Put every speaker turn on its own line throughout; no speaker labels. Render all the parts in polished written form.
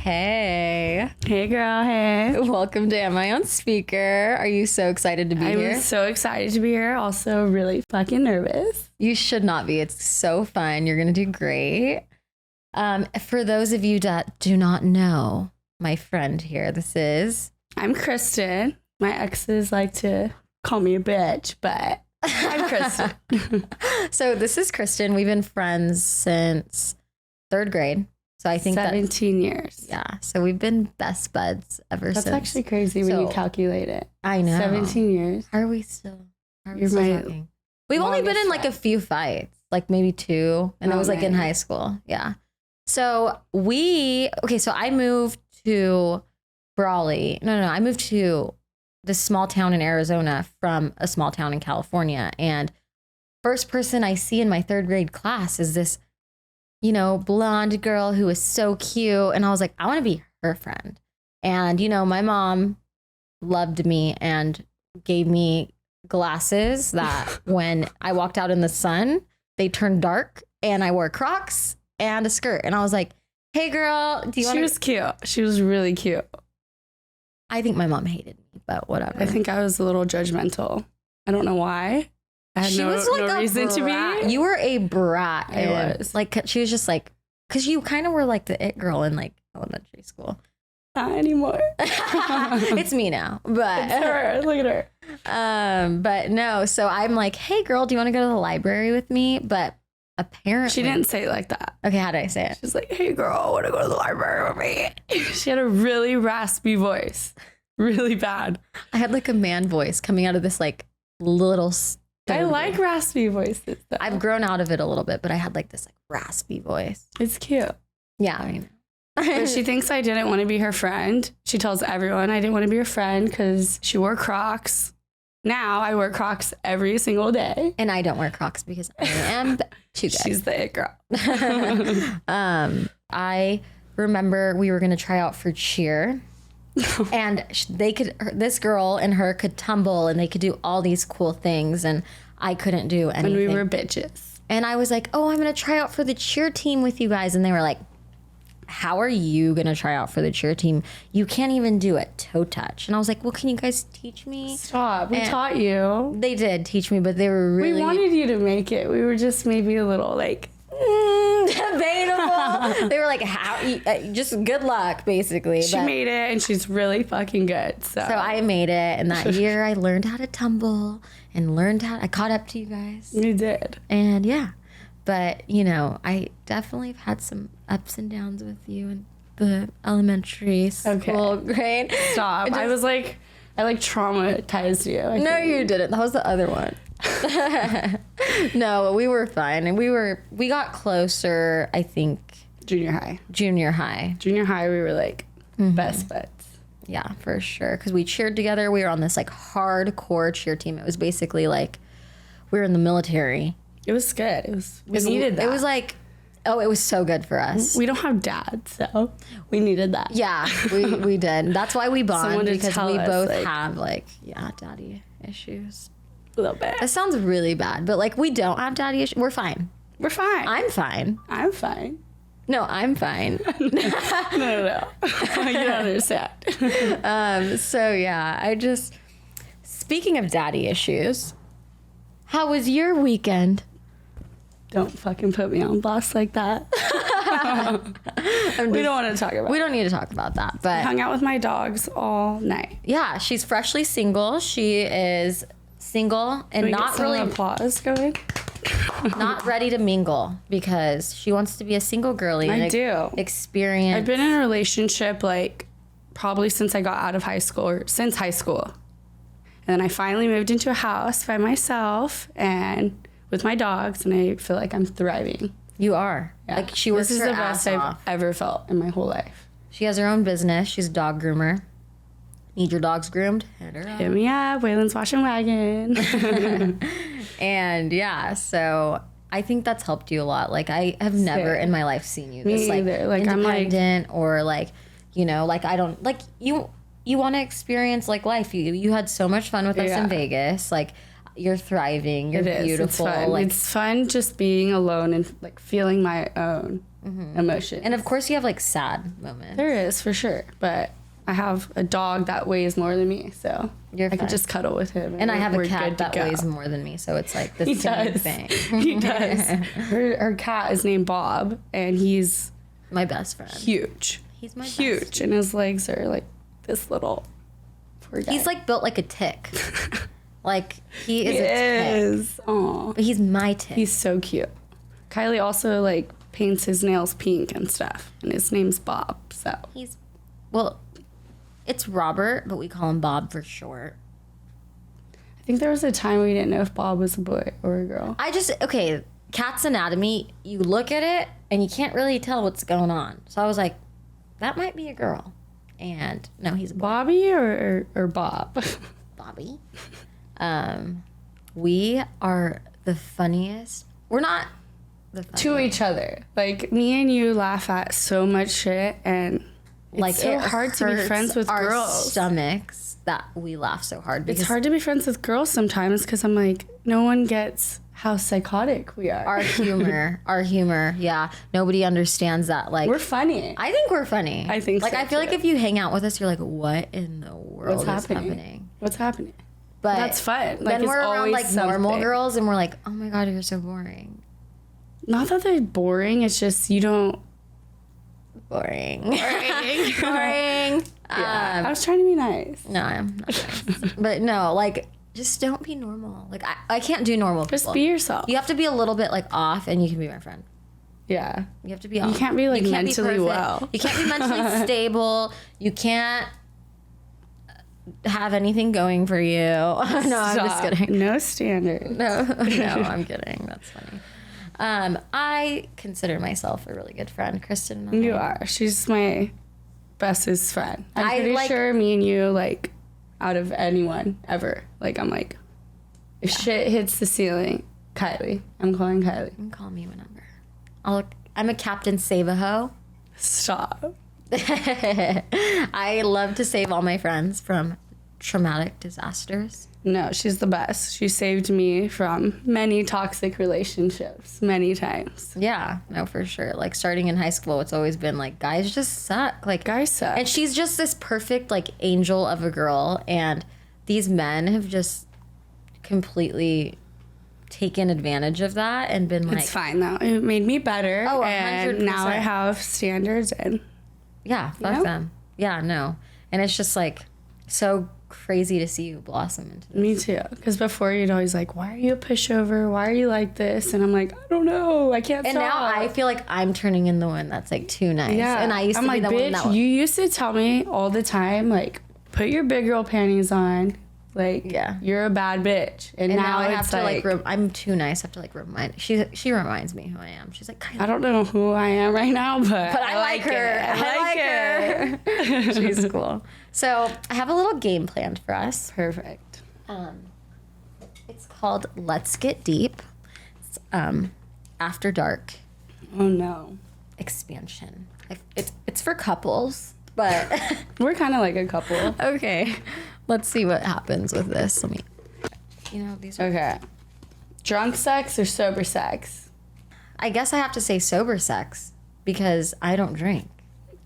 Hey.
Hey, girl. Hey.
Welcome to Am I on Speaker? Are you so excited to be here?
I'm so excited to be here. Also really fucking nervous.
You should not be. It's so fun. You're going to do great. For those of you that do not know my friend here,
I'm Kristin. My exes like to call me a bitch, but I'm Kristin.
So this is Kristin. We've been friends since third grade. So I think
17 years.
Yeah. So we've been best buds ever since.
That's actually crazy when you calculate it.
I know.
17 years.
Are we still talking? We've only been in like a few fights, like maybe two. And it was like in high school. Yeah. So so I moved to Brawley. No, I moved to this small town in Arizona from a small town in California. And first person I see in my third grade class is this, blonde girl who is so cute. And I was like, I want to be her friend. And, my mom loved me and gave me glasses that when I walked out in the sun, they turned dark, and I wore Crocs and a skirt. And I was like, hey girl, do you want to...
She was cute. She was really cute.
I think my mom hated me, but whatever.
I think I was a little judgmental. I don't know why. I had no reason to be.
You were a brat.
I was.
Like, she was just like, because you kind of were like the it girl in like elementary school.
Not anymore.
It's me now, but
it's her. Look at her.
But no. So I'm like, hey girl, do you want to go to the library with me? But apparently
she didn't say it like that.
Okay, how did I say it?
She's like, hey girl, I want to go to the library with me. She had a really raspy voice, really bad.
I had like a man voice coming out of this like little.
I like raspy voices though.
I've grown out of it a little bit, but I had like this like raspy voice.
It's cute.
Yeah, I know.
But she thinks I didn't want to be her friend. She tells everyone I didn't want to be her friend because she wore Crocs. Now I wear Crocs every single day.
And I don't wear Crocs because I am too good.
She's the it girl.
I remember we were going to try out for cheer. And this girl and her could tumble and they could do all these cool things. And I couldn't do anything.
And we were bitches.
And I was like, oh, I'm going to try out for the cheer team with you guys. And they were like, how are you going to try out for the cheer team? You can't even do a toe touch. And I was like, well, can you guys teach me?
Stop. We taught you.
They did teach me, but they were really...
We wanted you to make it. We were just maybe a little like...
debatable. They were like, how? Just good luck, basically.
She made it, and she's really fucking good. So
I made it, and that year I learned how to tumble and I caught up to you guys.
You did.
And yeah. But, I definitely have had some ups and downs with you in the elementary school grade.
Stop. I traumatized you.
No, you didn't. That was the other one. No, we were fine. And we got closer, I think.
Junior high.
Junior high,
we were like best buds.
Yeah, for sure. Because we cheered together. We were on this like hardcore cheer team. It was basically like we were in the military.
It was good. We needed that.
It was like, it was so good for us.
We don't have dads, so we needed that.
Yeah, we did. That's why we bond, because we both have daddy issues.
A little bit.
That sounds really bad, but like we don't have daddy issues. We're fine.
We're fine.
I'm fine.
I'm fine.
No, I'm fine.
No. You don't understand.
So yeah, speaking of daddy issues, how was your weekend?
Don't fucking put me on blast like that. We don't want to talk about it.
We don't need to talk about that. But
I hung out with my dogs all night.
Yeah, she's freshly single. She is single and not really
applause going.
Not ready to mingle because she wants to be a single girly.
I do.
Experience.
I've been in a relationship like probably since I got out of high school or since high school. And then I finally moved into a house by myself and with my dogs, and I feel like I'm thriving.
You are.
Yeah.
Like she works
This is
her
the best I've ever felt in my whole life.
She has her own business. She's a dog groomer. Need your dogs groomed? Hit her up.
Hit me up. Waylon's Washing Wagon.
And yeah, so I think that's helped you a lot. Like I have never in my life seen you this like independent or like, like I don't like you want to experience like life. You had so much fun with us in Vegas. Like you're thriving. You're beautiful.
It's fun.
Like,
it's fun just being alone and like feeling my own. emotions.
And of course you have like sad moments.
There is, for sure. But I have a dog that weighs more than me, so I could just cuddle with him.
And I have a cat that weighs more than me, so it's like the same thing.
He does. Her cat is named Bob, and he's
my best friend.
Huge.
He's my
huge, and his legs are like this little. Poor guy.
He's like built like a tick. Like he is a tick.
Aww.
But he's my tick.
He's so cute. Kylie also like paints his nails pink and stuff, and his name's Bob. So
it's Robert, but we call him Bob for short.
I think there was a time we didn't know if Bob was a boy or a girl.
Cat's anatomy, you look at it and you can't really tell what's going on. So I was like, that might be a girl. And no, he's a boy.
Bobby or Bob?
Bobby. We are the funniest. We're not the funniest.
To each other. Like, me and you laugh at so much shit, and it's so hard to be friends with
our
girls.
Stomachs that we laugh so hard.
It's hard to be friends with girls sometimes because I'm like, no one gets how psychotic we are.
Our humor, yeah. Nobody understands that. Like,
we're funny.
I think we're funny.
I think
like,
so,
I feel
too.
like if you hang out with us, you're like, what in the world is happening?
What's happening?
But
that's fun. Like,
then we're around like normal
something.
girls and we're like, oh my God, you're so boring.
Not that they're boring. It's just you don't.
Boring.
Yeah. I was trying to be nice.
No, I'm not nice. But no, like, just don't be normal. Like, I can't do normal people.
Just be yourself.
You have to be a little bit like off and you can be my friend.
Yeah.
You have to be off.
You can't be like mentally well.
You can't be mentally stable. You can't have anything going for you. No, I'm just kidding.
No standards.
No, I'm kidding. That's funny. I consider myself a really good friend, Kristin.
You are. She's my bestest friend. I'm pretty sure me and you, like, out of anyone ever, like, I'm like, if shit hits the ceiling, Kylie. I'm calling Kylie.
You can call me whenever. I'm a Captain Save-A-Ho.
Stop.
I love to save all my friends from traumatic disasters.
No, she's the best. She saved me from many toxic relationships, many times.
Yeah, no, for sure. Like, starting in high school, it's always been like, guys just suck. Like,
guys suck.
And she's just this perfect, like, angel of a girl. And these men have just completely taken advantage of that and been like,
it's fine though. It made me better.
Oh, 100%.
And now I have standards and
yeah, fuck them. Yeah, no. And it's just like so crazy to see you blossom into this.
Me too. Because before you'd always like, why are you a pushover? Why are you like this? And I'm like, I don't know. I can't
And
stop.
now I feel like I'm turning in the one that's like too nice.
Yeah.
And I used to be
like,
the one that
you used to tell me all the time, like, put your big girl panties on. Like,
yeah,
you're a bad bitch. And now
I have
it's
to like I'm too nice. I have to like remind. She reminds me who I am. She's like,
I don't know who I am right now, but
I like her. I like her. She's cool. So I have a little game planned for us.
Perfect.
It's called Let's Get Deep. It's After Dark.
Oh no.
Expansion. It's for couples, but
we're kind of like a couple.
Okay. Let's see what happens with this. These are
okay. Drunk sex or sober sex?
I guess I have to say sober sex because I don't drink.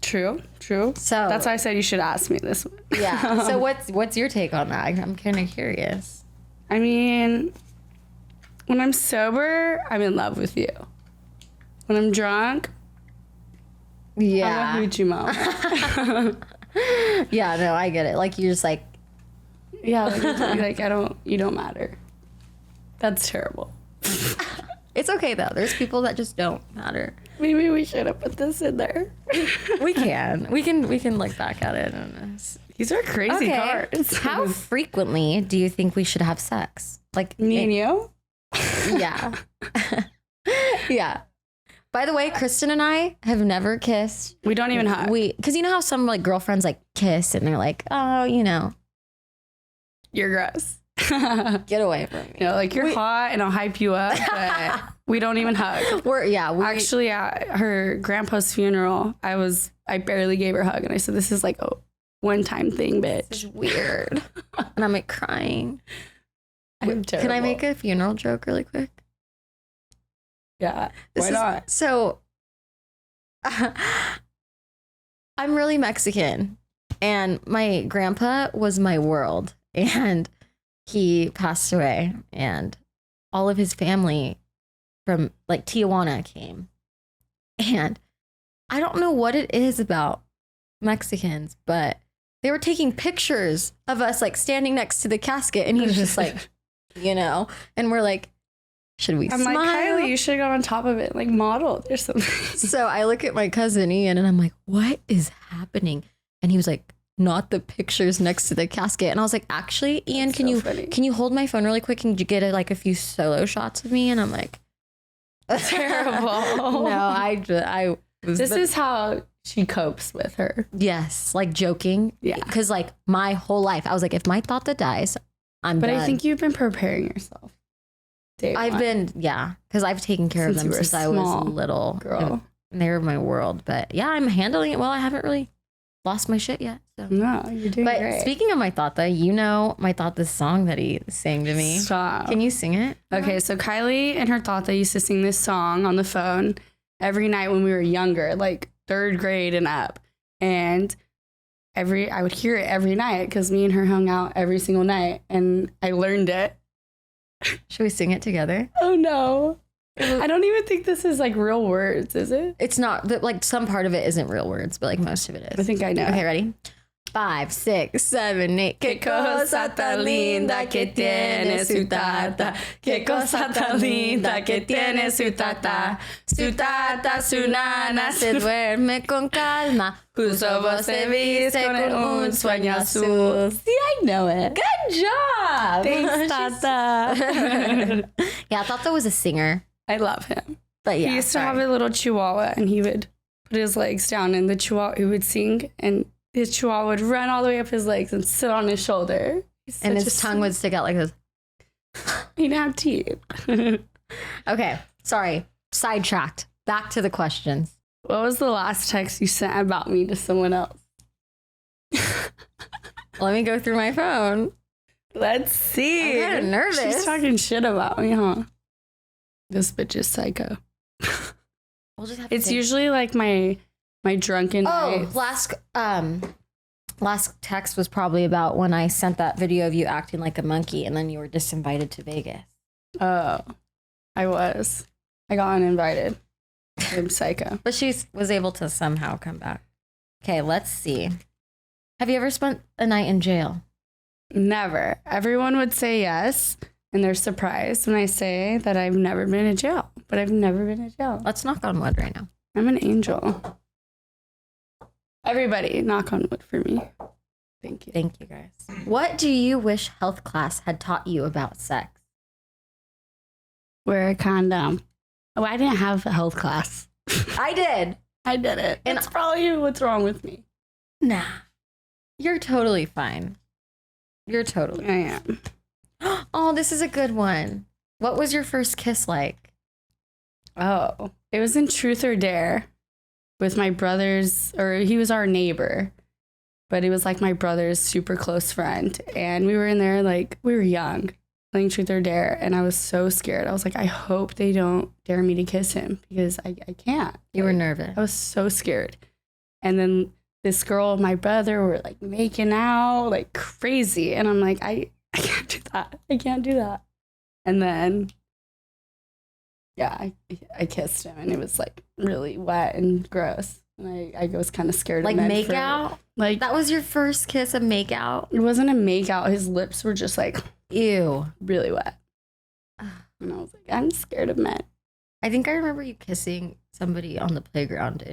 True. So that's why I said you should ask me this one.
Yeah. So what's your take on that? I'm kind of curious.
I mean, when I'm sober, I'm in love with you. When I'm drunk,
yeah,
I'm a hoochie mom.
Yeah, no, I get it. Like, you're just like,
yeah, like you don't matter. That's terrible.
It's okay though. There's people that just don't matter.
Maybe we should have put this in there.
We can look back at it. And
these are crazy cards.
How frequently do you think we should have sex? Like
me and you?
Yeah. Yeah. By the way, Kristin and I have never kissed.
We don't even hug.
Because you know how some like girlfriends like kiss and they're like, oh,
you're gross.
Get away from me.
Like you're hot and I'll hype you up, but we don't even hug. Actually, at her grandpa's funeral, I barely gave her a hug and I said, this is like a one-time thing, bitch.
This is weird. And I'm like crying.
I'm terrible.
Can I make a funeral joke really quick?
Yeah. Why not?
So I'm really Mexican, and my grandpa was my world, and he passed away, and all of his family from like Tijuana came. And I don't know what it is about Mexicans, but they were taking pictures of us like standing next to the casket, and he was just like, and we're like, should we smile?
I'm like, Kylee, you should go on top of it, like modeled or something.
So I look at my cousin Ian, and I'm like, what is happening? And he was like, not the pictures next to the casket. And I was like, actually, Ian, can you hold my phone really quick? Can you get a few solo shots of me? And I'm like,
terrible.
No,
this is how she copes with her.
Yes, like joking.
Yeah.
Because like my whole life, I was like, if my thought that dies, I'm done.
I think you've been preparing yourself.
Because I've taken care of them since I was a little
girl.
And they were my world. But yeah, I'm handling it well. I haven't really lost my shit yet. So.
No, you're doing great.
But speaking of my thought, though, my thought, this song that he sang to me.
Stop.
Can you sing it?
Okay, so Kylee and her thought used to sing this song on the phone every night when we were younger, like 3rd grade and up. And I would hear it every night because me and her hung out every single night, and I learned it.
Should we sing it together?
Oh no. I don't even think this is like real words, is it?
It's not. Like some part of it isn't real words, but like most of it is.
I think I know.
Okay, ready? 5, 6, 7, 8.
Qué cosa tan linda que tiene su tata. Qué cosa tan linda que tiene su tata. Su tata, su nana,
se duerme con calma.
Justo vos se viste con un sueño azul. See, I know it.
Good job.
Thanks, Tata.
Yeah, Tata was a singer.
I love him.
But yeah,
he used to have a little chihuahua, and he would put his legs down, and the chihuahua he would sing, and his chihuahua would run all the way up his legs and sit on his shoulder.
And his tongue would stick out like this.
He didn't have teeth.
Okay, sorry. Sidetracked. Back to the questions.
What was the last text you sent about me to someone else?
Let me go through my phone.
Let's see.
I'm kind of nervous.
She's talking shit about me, huh? This bitch is psycho. It's usually like my drunken nights.
Last text was probably about when I sent that video of you acting like a monkey, and then you were disinvited to Vegas.
Oh, I got uninvited. I'm psycho.
But she was able to somehow come back. Okay, let's see. Have you ever spent a night in jail?
Never. Everyone would say yes, and they're surprised when I say that I've never been in jail. But I've never been in jail.
Let's knock on wood right now.
I'm an angel. Everybody, knock on wood for me. Thank you.
Thank you, guys. What do you wish health class had taught you about sex?
Wear a condom. Oh, I didn't have a health class.
I did.
I did it. And that's probably what's wrong with me.
Nah. You're totally fine. You're totally
I am.
Oh, this is a good one. What was your first kiss like?
Oh, it was in Truth or Dare with my brother's, or he was our neighbor, but it was like my brother's super close friend. And we were in there, like, we were young, playing Truth or Dare. And I was so scared. I was like, I hope they don't dare me to kiss him because I can't.
You were nervous.
I was so scared. And then this girl and my brother were like making out like crazy. And I'm like, I can't do that. I can't do that. And then, yeah, I kissed him, and it was like really wet and gross. And I was kind of scared.
Like make out?
Like
that was your first kiss, a make out?
It wasn't a make out. His lips were just like,
ew,
really wet. And I was like, I'm scared of men.
I think I remember you kissing somebody on the playground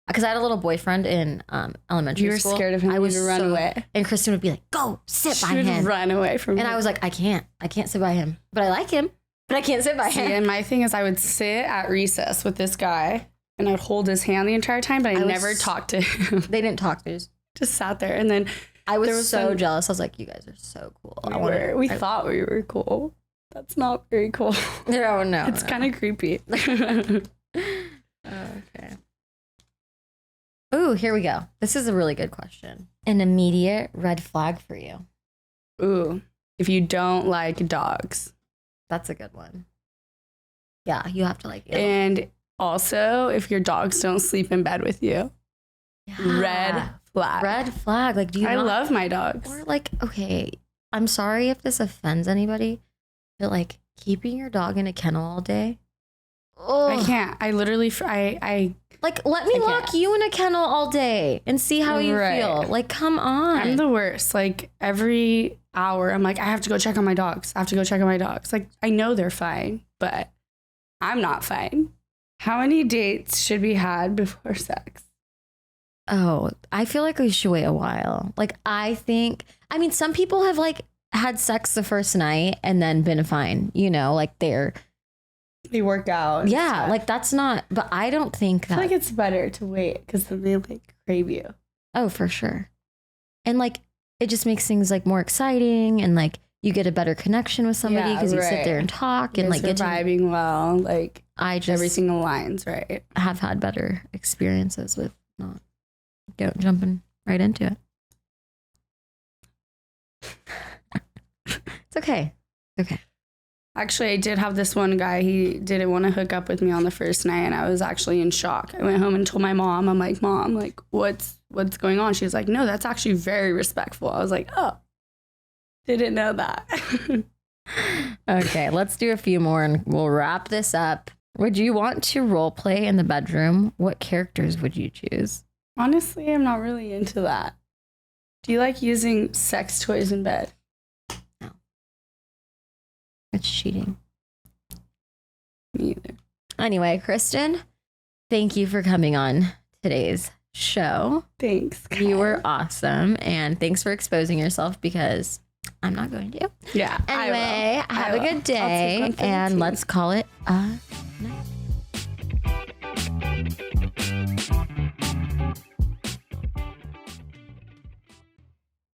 because I had a little boyfriend in elementary school.
You were scared of him. I was to run away.
And Kristin would be like, go sit by him.
She would run away from him.
And I was like, I can't sit by him. But I like him. But I can't sit by him.
And my thing is I would sit at recess with this guy, and I'd hold his hand the entire time, but I never talked to him.
They didn't talk. They
just sat there. And then
I was so jealous. I was like, you guys are so cool.
We thought we were cool. That's not very cool.
No.
It's kind of creepy.
Okay. Ooh, here we go. This is a really good question. An immediate red flag for you.
Ooh, if you don't like dogs.
That's a good one. Yeah, you have to like it.
And Also, if your dogs don't sleep in bed with you, red flag.
Red flag. Like, do you?
I love my dogs.
Or like, okay, I'm sorry if this offends anybody, but like keeping your dog in a kennel all day.
I can't. I literally,
like, let me lock you in a kennel all day and see how you feel. Like, come on.
I'm the worst. Like, every hour, I'm like, I have to go check on my dogs. Like, I know they're fine, but I'm not fine. How many dates should be had before sex?
Oh, I feel like we should wait a while. Like, some people have like had sex the first night and then been fine, like
they work out.
Yeah, stuff. Like that's not, but I don't think that.
I feel like it's better to wait because then they like crave you.
Oh, for sure. And like, it just makes things like more exciting and like you get a better connection with somebody because you sit there and talk and like get
vibing well. Like everything
everything
aligns, right?
I have had better experiences with not jumping right into it. It's okay. Okay.
Actually, I did have this one guy. He didn't want to hook up with me on the first night, and I was actually in shock. I went home and told my mom. I'm like, Mom, like, what's going on? She's like, no, that's actually very respectful. I was like, oh, didn't know that.
Okay, let's do a few more, and we'll wrap this up. Would you want to role play in the bedroom? What characters would you choose?
Honestly, I'm not really into that. Do you like using sex toys in bed?
It's cheating.
Me either.
Anyway, Kristin, thank you for coming on today's show.
Thanks.
You were awesome. And thanks for exposing yourself because I'm not going to.
Yeah.
Anyway, have a good day. And let's call it a